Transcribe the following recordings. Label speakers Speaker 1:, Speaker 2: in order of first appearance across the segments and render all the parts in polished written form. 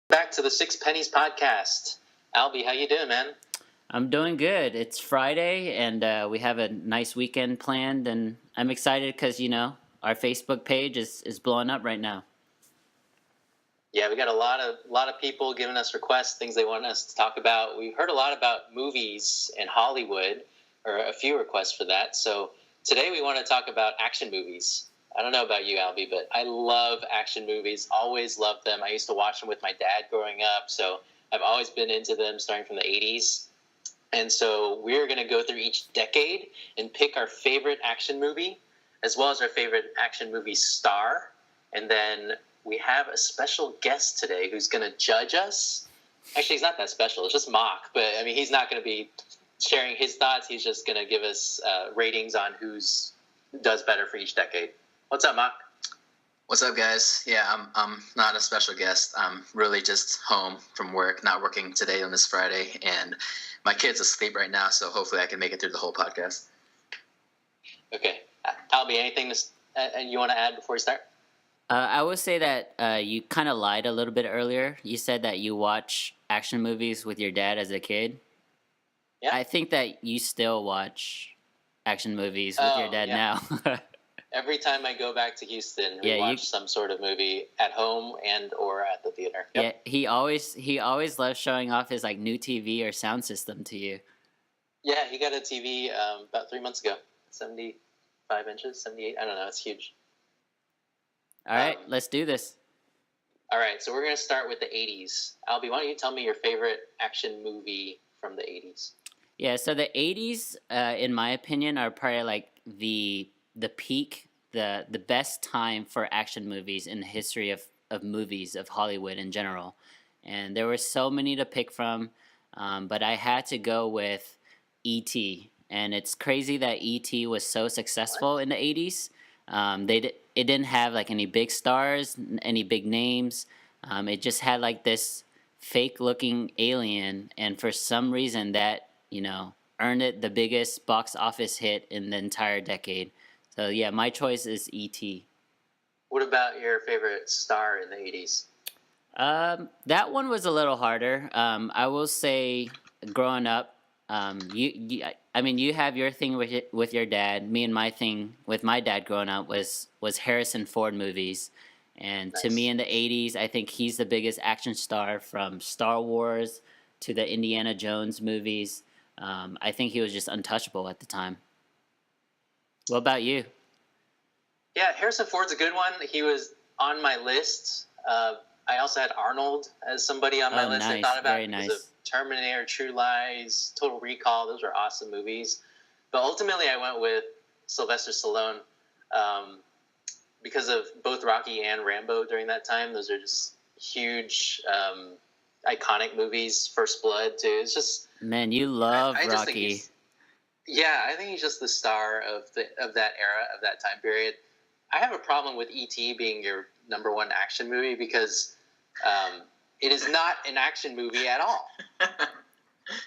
Speaker 1: Back to the Six Pennies podcast. Alby, how you doing, man?
Speaker 2: I'm doing good. It's Friday, and we have a nice weekend planned, and I'm excited because our Facebook page is blowing up right now.
Speaker 1: Yeah, we got a lot of people giving us requests, things they want us to talk about. We've heard a lot about movies in Hollywood, or a few requests for that. So today we want to talk about action movies. I don't know about you, Alby, but I love action movies. Always loved them. I used to watch them with my dad growing up, so I've always been into them, starting from the 80s. And so we're going to go through each decade and pick our favorite action movie, as well as our favorite action movie star. And then we have a special guest today who's going to judge us. Actually, he's not that special. It's just Mock. But, I mean, he's not going to be sharing his thoughts. He's just going to give us ratings on who's does better for each decade. What's up, Mock?
Speaker 3: What's up, guys? Yeah, I'm not a special guest. I'm really just home from work, not working today on this Friday, and my kid's asleep right now, so hopefully I can make it through the whole podcast.
Speaker 1: Okay. Alby, anything you want to add before we start?
Speaker 2: I would say that you kind of lied a little bit earlier. You said that you watch action movies with your dad as a kid.
Speaker 1: Yeah.
Speaker 2: I think that you still watch action movies with your dad now.
Speaker 1: Every time I go back to Houston, we watch some sort of movie at home and or at the theater. Yep.
Speaker 2: Yeah, he always loves showing off his new TV or sound system to you.
Speaker 1: Yeah, he got a TV about 3 months ago. 75 inches, 78. I don't know. It's huge.
Speaker 2: All right, let's do this.
Speaker 1: All right, so we're going to start with the 80s. Alby, why don't you tell me your favorite action movie from the 80s?
Speaker 2: Yeah, so the 80s, in my opinion, are probably the peak, the best time for action movies in the history of movies, of Hollywood in general. And there were so many to pick from, but I had to go with E.T. And it's crazy that E.T. was so successful in the 80s. It didn't have any big stars, any big names. It just had this fake-looking alien, and for some reason that earned it the biggest box office hit in the entire decade. So yeah, my choice is E.T.
Speaker 1: What about your favorite star in the 80s?
Speaker 2: That one was a little harder. I will say, growing up, you have your thing with your dad. Me and my thing with my dad growing up was Harrison Ford movies. And
Speaker 1: Nice.
Speaker 2: To me in the 80s, I think he's the biggest action star, from Star Wars to the Indiana Jones movies. I think he was just untouchable at the time. What about you?
Speaker 1: Yeah, Harrison Ford's a good one. He was on my list. I also had Arnold as somebody on my list.
Speaker 2: Nice.
Speaker 1: I thought about
Speaker 2: Very
Speaker 1: because
Speaker 2: nice.
Speaker 1: of Terminator, True Lies, Total Recall. Those were awesome movies. But ultimately, I went with Sylvester Stallone because of both Rocky and Rambo during that time. Those are just huge, iconic movies. First Blood, too. It's just...
Speaker 2: Man, you love
Speaker 1: I just think
Speaker 2: Rocky.
Speaker 1: I think he's just the star of that era, of that time period. I have a problem with E.T. being your number one action movie because it is not an action movie at all.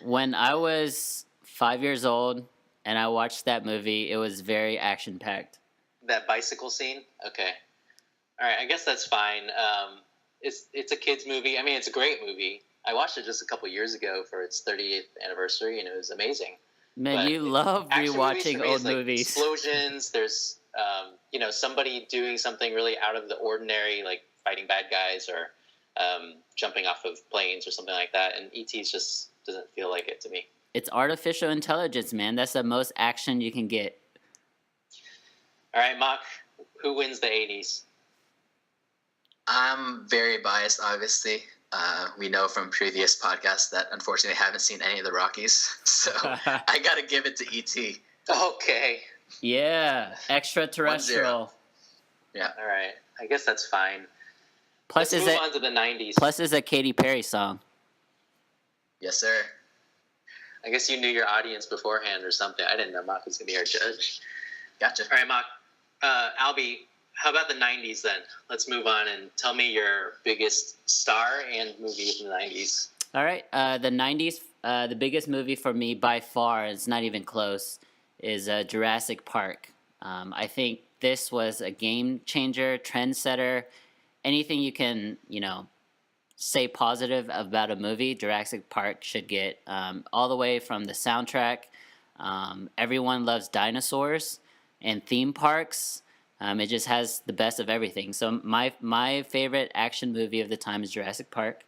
Speaker 2: When I was 5 years old and I watched that movie, it was very action-packed.
Speaker 1: That bicycle scene? Okay. All right, I guess that's fine. It's a kid's movie. I mean, it's a great movie. I watched it just a couple years ago for its 30th anniversary, and it was amazing.
Speaker 2: Man,
Speaker 1: But
Speaker 2: you love
Speaker 1: action movies
Speaker 2: rewatching
Speaker 1: for me
Speaker 2: old
Speaker 1: is
Speaker 2: movies.
Speaker 1: Explosions. There's somebody doing something really out of the ordinary, like fighting bad guys or jumping off of planes or something like that. And E.T. just doesn't feel like it to me.
Speaker 2: It's artificial intelligence, man. That's the most action you can get.
Speaker 1: All right, Mock, who wins the 80s?
Speaker 3: I'm very biased, obviously. We know from previous podcasts that unfortunately I haven't seen any of the Rockies, so I got to give it to E.T.
Speaker 1: Okay.
Speaker 2: Yeah, extraterrestrial.
Speaker 3: 1-0. Yeah.
Speaker 1: All right. I guess that's fine.
Speaker 2: Plus,
Speaker 1: Let's move on to the 90s.
Speaker 2: Plus, it's a Katy Perry song.
Speaker 3: Yes, sir.
Speaker 1: I guess you knew your audience beforehand or something. I didn't know Mock was going to be our judge.
Speaker 3: Gotcha.
Speaker 1: All right, Mock. Alby, how about the 90s then? Let's move on and tell me your biggest star and movie from the 90s.
Speaker 2: All right, the 90s, the biggest movie for me by far, it's not even close, is Jurassic Park. I think this was a game changer, trendsetter. Anything you can, say positive about a movie, Jurassic Park should get all the way from the soundtrack. Everyone loves dinosaurs and theme parks. It just has the best of everything. So my favorite action movie of the time is Jurassic Park,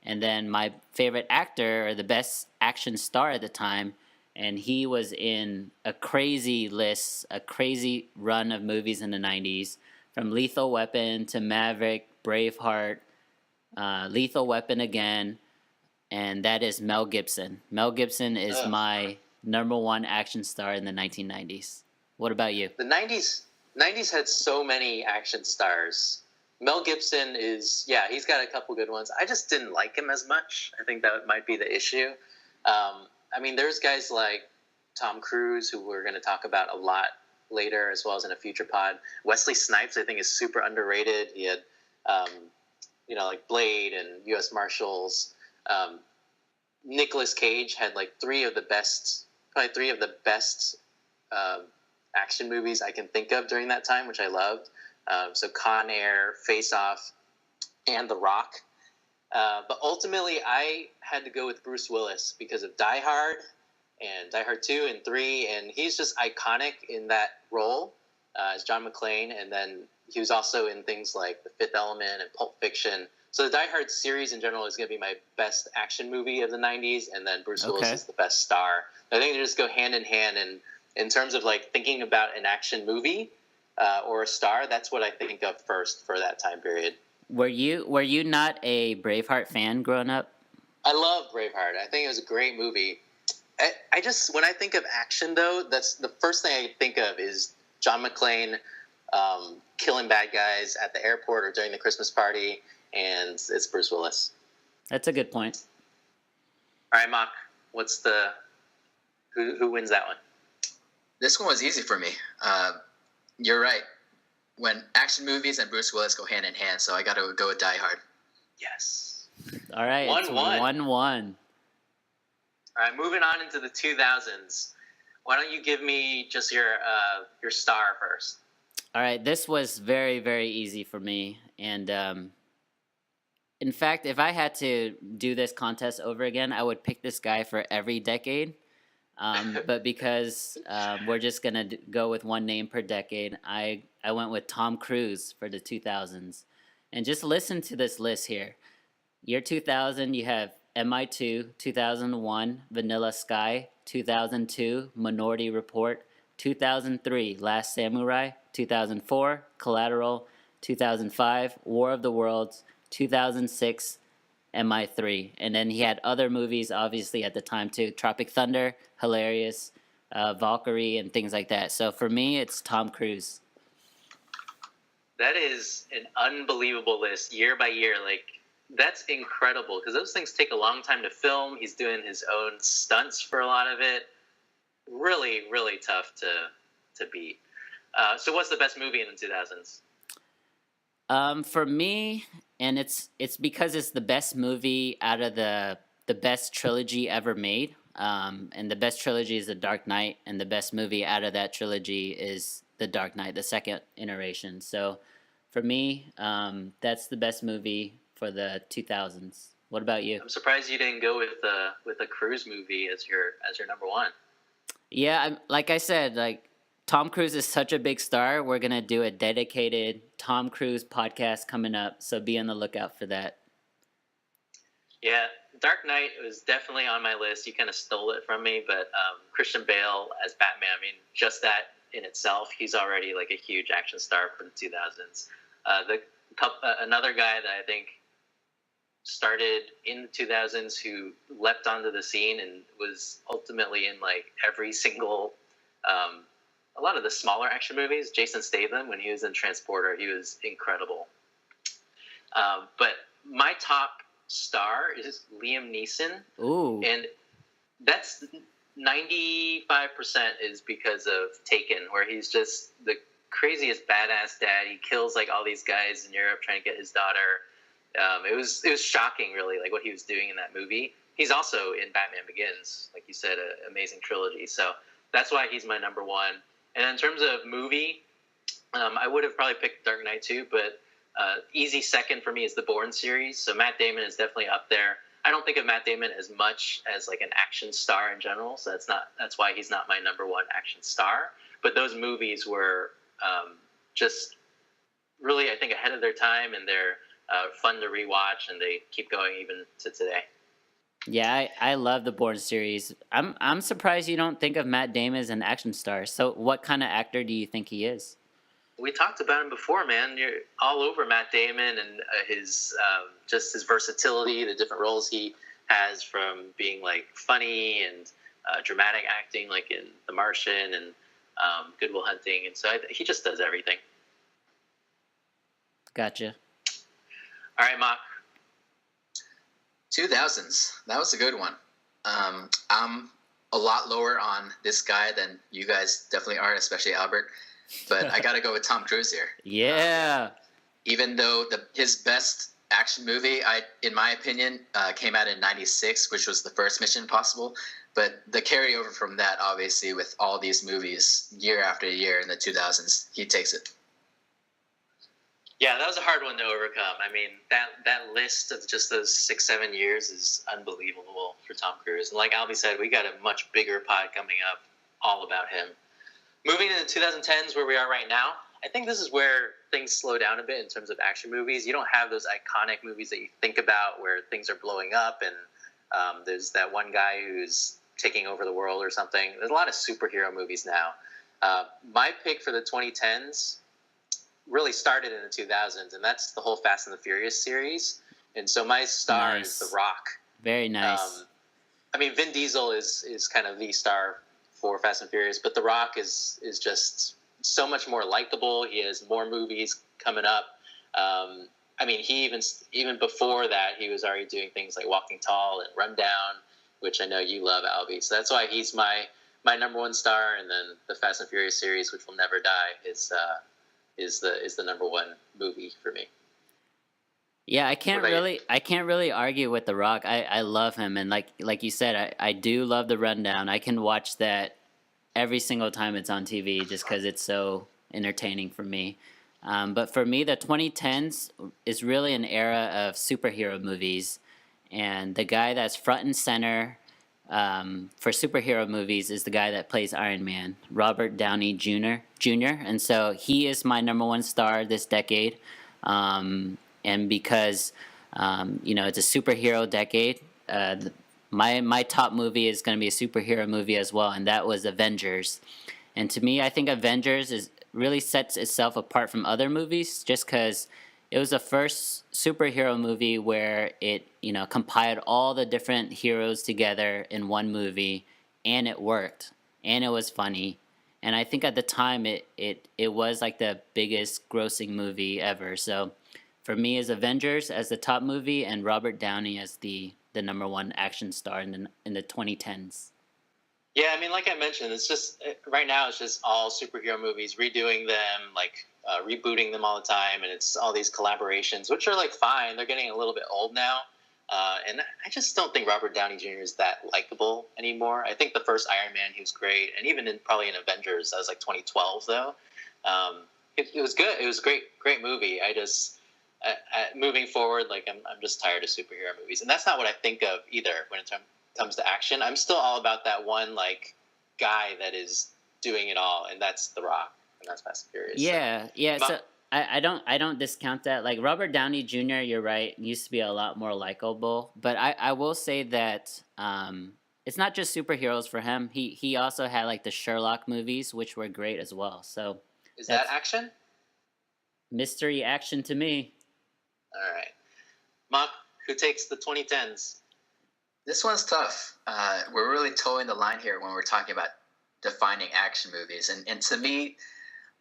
Speaker 2: and then my favorite actor or the best action star at the time, and he was in a crazy list, a crazy run of movies in the '90s, from Lethal Weapon to Maverick, Braveheart, Lethal Weapon again, and that is Mel Gibson. Mel Gibson is my number one action star in the 1990s. What about you?
Speaker 1: The '90s had so many action stars. Mel Gibson is, yeah, he's got a couple good ones. I just didn't like him as much. I think that might be the issue. I mean, there's guys like Tom Cruise, who we're going to talk about a lot later, as well as in a future pod. Wesley Snipes, I think, is super underrated. He had, like Blade and U.S. Marshals. Nicolas Cage had like three of the best action movies I can think of during that time, which I loved. So Con Air, Face Off, and The Rock. But ultimately, I had to go with Bruce Willis because of Die Hard and Die Hard 2 and 3, and he's just iconic in that role as John McClane, and then he was also in things like The Fifth Element and Pulp Fiction. So the Die Hard series in general is going to be my best action movie of the 90s, and then Bruce Willis is the best star. I think they just go hand in hand, and in terms of like thinking about an action movie or a star, that's what I think of first for that time period.
Speaker 2: Were you not a Braveheart fan growing up?
Speaker 1: I love Braveheart. I think it was a great movie. I just, when I think of action though, that's the first thing I think of is John McClane killing bad guys at the airport or during the Christmas party, and it's Bruce Willis.
Speaker 2: That's a good point.
Speaker 1: All right, Mock, what's who wins that one?
Speaker 3: This one was easy for me. You're right. When action movies and Bruce Willis go hand in hand, so I got to go with Die Hard.
Speaker 1: Yes.
Speaker 2: All right, 1-1. All
Speaker 1: right, moving on into the 2000s. Why don't you give me just your star first?
Speaker 2: All right, this was very, very easy for me. And in fact, if I had to do this contest over again, I would pick this guy for every decade. But because we're just going to go with one name per decade, I went with Tom Cruise for the 2000s. And just listen to this list here. Year 2000, you have MI2, 2001, Vanilla Sky, 2002, Minority Report, 2003, Last Samurai, 2004, Collateral, 2005, War of the Worlds, 2006, MI3. And then he had other movies, obviously, at the time, too. Tropic Thunder, hilarious, Valkyrie, and things like that. So for me, it's Tom Cruise.
Speaker 1: That is an unbelievable list, year by year. Like, that's incredible, because those things take a long time to film. He's doing his own stunts for a lot of it. Really, really tough to beat. So what's the best movie in the 2000s?
Speaker 2: For me, and it's because it's the best movie out of the best trilogy ever made. And the best trilogy is The Dark Knight, and the best movie out of that trilogy is The Dark Knight, the second iteration. So for me, that's the best movie for the 2000s. What about you?
Speaker 1: I'm surprised you didn't go with a Cruise movie as your number one.
Speaker 2: Yeah, like I said, like Tom Cruise is such a big star. We're gonna do a dedicated Tom Cruise podcast coming up, so be on the lookout for that.
Speaker 1: Yeah, Dark Knight was definitely on my list. You kind of stole it from me, but Christian Bale as Batman, I mean, just that in itself, he's already like a huge action star for the 2000s. Another guy that I think started in the 2000s who leapt onto the scene and was ultimately in like every single, a lot of the smaller action movies. Jason Statham, when he was in Transporter, he was incredible. But my top star is Liam Neeson.
Speaker 2: Ooh.
Speaker 1: And that's 95% is because of Taken, where he's just the craziest badass dad. He kills like all these guys in Europe trying to get his daughter. It was shocking, really, like what he was doing in that movie. He's also in Batman Begins, like you said, an amazing trilogy. So that's why he's my number one. And in terms of movie, I would have probably picked Dark Knight too, but Easy second for me is the Bourne series. So Matt Damon is definitely up there. I don't think of Matt Damon as much as like an action star in general. So that's why he's not my number one action star. But those movies were just really, I think, ahead of their time, and they're fun to rewatch, and they keep going even to today.
Speaker 2: Yeah, I love the Bourne series. I'm surprised you don't think of Matt Damon as an action star. So what kind of actor do you think he is?
Speaker 1: We talked about him before, man. You're all over Matt Damon and his just his versatility, the different roles he has, from being like funny and dramatic acting, like in The Martian and Good Will Hunting, and so he just does everything.
Speaker 2: Gotcha.
Speaker 1: All right, Mark.
Speaker 3: 2000s. That was a good one. I'm a lot lower on this guy than you guys definitely are, especially Albert. But I got to go with Tom Cruise here.
Speaker 2: Yeah.
Speaker 3: Even though his best action movie, in my opinion, came out in '96, which was the first Mission Impossible. But the carryover from that, obviously, with all these movies year after year in the 2000s, he takes it.
Speaker 1: Yeah, that was a hard one to overcome. I mean, that list of just those 6-7 years is unbelievable for Tom Cruise. And like Albie said, we got a much bigger pod coming up all about him. Moving into the 2010s, where we are right now, I think this is where things slow down a bit in terms of action movies. You don't have those iconic movies that you think about where things are blowing up and there's that one guy who's taking over the world or something. There's a lot of superhero movies now. My pick for the 2010s really started in the 2000s, and that's the whole Fast and the Furious series. And so my star is The Rock.
Speaker 2: Very nice.
Speaker 1: I mean, Vin Diesel is kind of the star for Fast and Furious, but The Rock is just so much more likable. He has more movies coming up. I mean, he even before that, he was already doing things like Walking Tall and Rundown, which I know you love, Albie. So that's why he's my number one star. And then the Fast and Furious series, which will never die, is the number one movie for me.
Speaker 2: Yeah, I can't really argue with The Rock. I love him, and like you said, I do love the Rundown. I can watch that every single time it's on TV just because it's so entertaining for me. But for me, the 2010s is really an era of superhero movies, and the guy that's front and center for superhero movies is the guy that plays Iron Man, Robert Downey Jr. And so he is my number one star this decade. And because it's a superhero decade, my top movie is going to be a superhero movie as well, and that was Avengers. And to me, I think Avengers really sets itself apart from other movies just because it was the first superhero movie where it compiled all the different heroes together in one movie, and it worked, and it was funny. And I think at the time it was like the biggest grossing movie ever. So for me, is Avengers as the top movie, and Robert Downey as the number one action star in the 2010s.
Speaker 1: Yeah, I mean, like I mentioned, it's just right now it's just all superhero movies, redoing them, like rebooting them all the time, and it's all these collaborations, which are like fine. They're getting a little bit old now, and I just don't think Robert Downey Jr. is that likable anymore. I think the first Iron Man, he was great, and even probably in Avengers, that was like 2012 though. It was good. It was a great movie. Moving forward, like I'm just tired of superhero movies, and that's not what I think of either when it comes to action. I'm still all about that one like guy that is doing it all, and that's The Rock, and that's Fast and Furious.
Speaker 2: Yeah. So I don't discount that. Like Robert Downey Jr., you're right, used to be a lot more likable, but I will say that it's not just superheroes for him. He also had like the Sherlock movies, which were great as well. So
Speaker 1: is that action?
Speaker 2: Mystery action to me.
Speaker 1: All right, Mark, who takes the 2010s?
Speaker 3: This one's tough. We're really towing the line here when we're talking about defining action movies. And to me,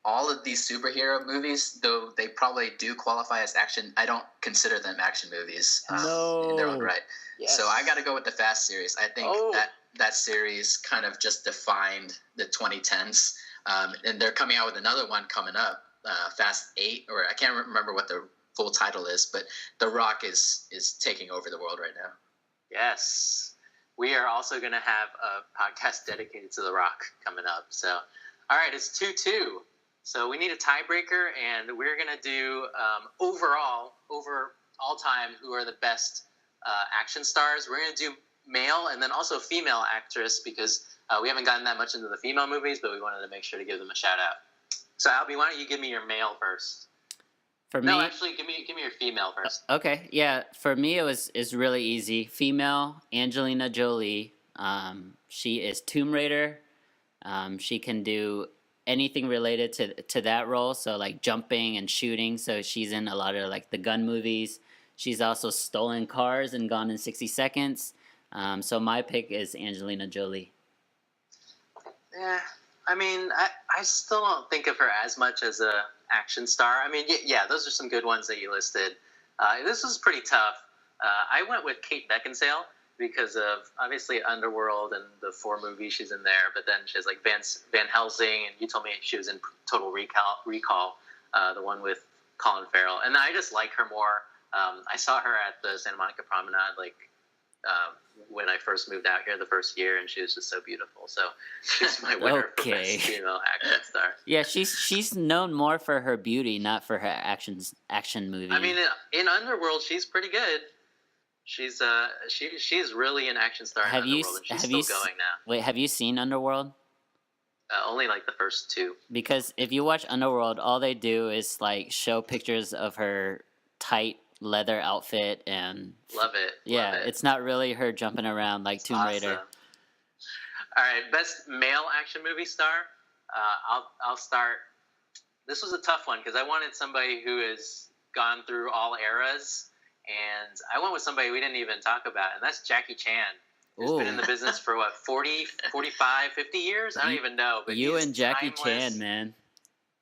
Speaker 3: all of these superhero movies, though they probably do qualify as action, I don't consider them action movies in their own right. Yes. So I got to go with the Fast series. I think that series kind of just defined the 2010s. And they're coming out with another one coming up, Fast 8, or I can't remember what the full title is, but The Rock is taking over the world right now.
Speaker 1: Yes. We are also going to have a podcast dedicated to The Rock coming up. So, all right, it's 2-2. So we need a tiebreaker, and we're gonna do over all time who are the best action stars. We're gonna do male and then also female actress because we haven't gotten that much into the female movies, but we wanted to make sure to give them a shout out. So Albie, why don't you give me your male first?
Speaker 2: For
Speaker 1: No,
Speaker 2: me,
Speaker 1: actually, give me your female first.
Speaker 2: okay, yeah. For me, it's really easy. Female, Angelina Jolie. She is Tomb Raider. She can do anything related to that role, so like jumping and shooting. So she's in a lot of like the gun movies. She's also stolen cars and Gone in 60 Seconds. So my pick is Angelina Jolie.
Speaker 1: Yeah, I mean, I still don't think of her as much as a action star. I mean, yeah, those are some good ones that you listed. This was pretty tough. I went with Kate Beckinsale because of obviously Underworld and the 4 movies she's in there, but then she has like Van Helsing, and you told me she was in Total Recall, the one with Colin Farrell, and I just like her more. I saw her at the Santa Monica Promenade, like when I first moved out here the first year, and she was just so beautiful. So she's my winner for best female action star.
Speaker 2: Yeah, she's known more for her beauty, not for her action movie.
Speaker 1: I mean, in Underworld, she's pretty good. She's really an action star in Underworld, and she's still going now.
Speaker 2: Wait, have you seen Underworld?
Speaker 1: Only like the first 2.
Speaker 2: Because if you watch Underworld, all they do is like show pictures of her tight leather outfit and
Speaker 1: love it.
Speaker 2: Yeah,
Speaker 1: love it.
Speaker 2: It's not really her jumping around like Tomb Raider.
Speaker 1: All right, best male action movie star. I'll start. This was a tough one because I wanted somebody who has gone through all eras, and I went with somebody we didn't even talk about, and that's Jackie Chan. Who's been in the business for what, 40, 45, 50 years? I don't even know. But
Speaker 2: you and Jackie
Speaker 1: timeless.
Speaker 2: Chan, man.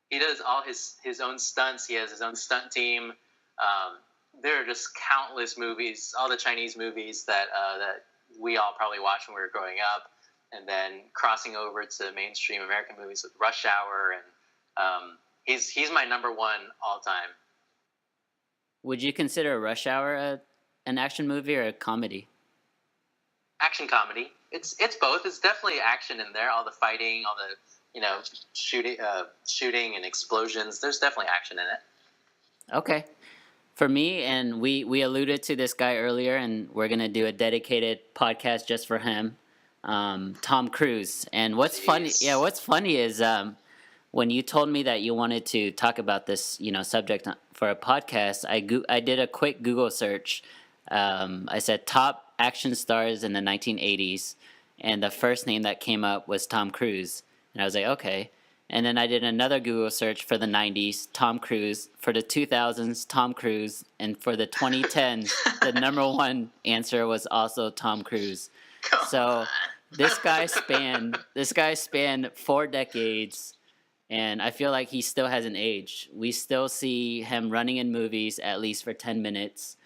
Speaker 1: He does all his own stunts. He has his own stunt team. There are just countless movies, all the Chinese movies that we all probably watched when we were growing up, and then crossing over to mainstream American movies with Rush Hour, and he's my number 1 all time.
Speaker 2: Would you consider Rush Hour an action movie or a comedy?
Speaker 1: Action comedy. It's both. It's definitely action in there. All the fighting, all the shooting and explosions. There's definitely action in it.
Speaker 2: Okay. For me, and we alluded to this guy earlier, and we're gonna do a dedicated podcast just for him, Tom Cruise. And what's funny is when you told me that you wanted to talk about this, subject for a podcast, I did a quick Google search. I said top action stars in the 1980s, and the first name that came up was Tom Cruise, and I was like, okay. And then I did another Google search for the 90s, Tom Cruise. For the 2000s, Tom Cruise. And for the 2010s, the number 1 answer was also Tom Cruise. So this guy spanned 4 decades, and I feel like he still hasn't aged. We still see him running in movies at least for 10 minutes.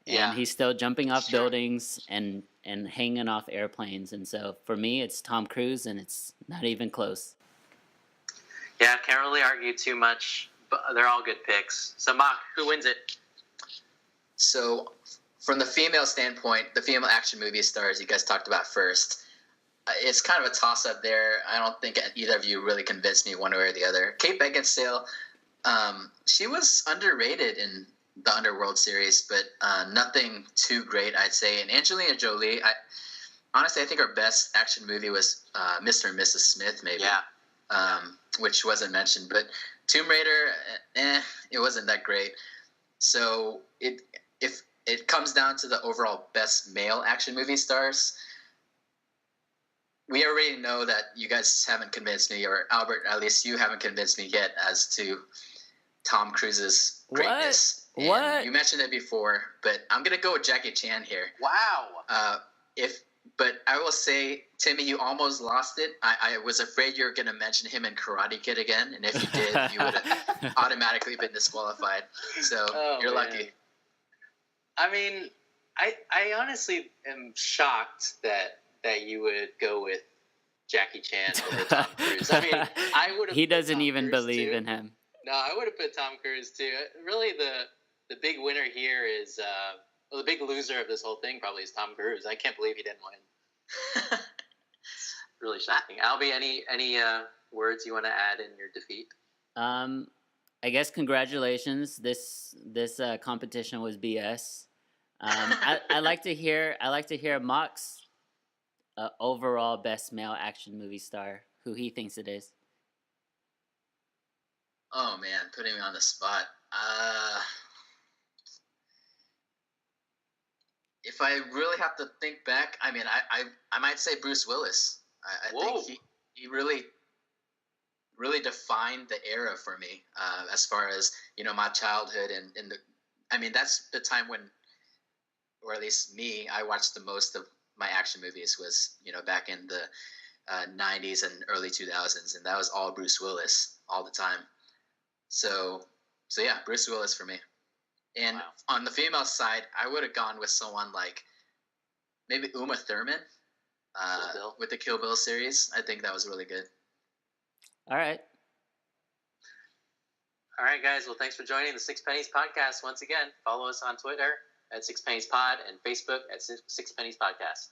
Speaker 2: And he's still jumping off buildings and hanging off airplanes. And so for me, it's Tom Cruise, and it's not even close.
Speaker 1: Yeah, can't really argue too much, but they're all good picks. So, Mock, who wins it?
Speaker 3: So, from the female standpoint, the female action movie stars you guys talked about first, it's kind of a toss-up there. I don't think either of you really convinced me one way or the other. Kate Beckinsale, she was underrated in the Underworld series, but nothing too great, I'd say. And Angelina Jolie, honestly, I think her best action movie was Mr. and Mrs. Smith, maybe.
Speaker 1: Yeah.
Speaker 3: Which wasn't mentioned, but Tomb Raider, it wasn't that great. So if it comes down to the overall best male action movie stars, we already know that you guys haven't convinced me, or Albert, at least you haven't convinced me yet as to Tom Cruise's greatness.
Speaker 2: What?
Speaker 3: You mentioned it before, but I'm gonna go with Jackie Chan here.
Speaker 1: Wow.
Speaker 3: But I will say, Timmy, you almost lost it. I was afraid you were going to mention him in Karate Kid again, and if you did, you would have automatically been disqualified. So you're lucky.
Speaker 1: I mean, I honestly am shocked that you would go with Jackie Chan over Tom Cruise. I mean, I would have.
Speaker 2: He doesn't
Speaker 1: Tom
Speaker 2: even
Speaker 1: Cruise
Speaker 2: believe
Speaker 1: too.
Speaker 2: in him.
Speaker 1: No, I would have put Tom Cruise too. Really, the big winner here is. Well, the big loser of this whole thing probably is Tom Cruise. I can't believe he didn't win. Really shocking. Albie, any words you want to add in your defeat?
Speaker 2: I guess congratulations. This competition was BS. I like to hear Mock's overall best male action movie star, who he thinks it is.
Speaker 3: Oh man, putting me on the spot. If I really have to think back, I mean, I might say Bruce Willis. I think he really defined the era for me, as far as, you know, my childhood and I mean, that's the time when, or at least me, I watched the most of my action movies was, you know, back in the 90s and early 2000s, and that was all Bruce Willis all the time. So yeah, Bruce Willis for me. And on the female side, I would have gone with someone like maybe Uma Thurman with the Kill Bill series. I think that was really good.
Speaker 2: All right.
Speaker 1: All right, guys. Well, thanks for joining the Six Pennies podcast once again. Follow us on Twitter at Six Pennies Pod and Facebook at Six Pennies Podcast.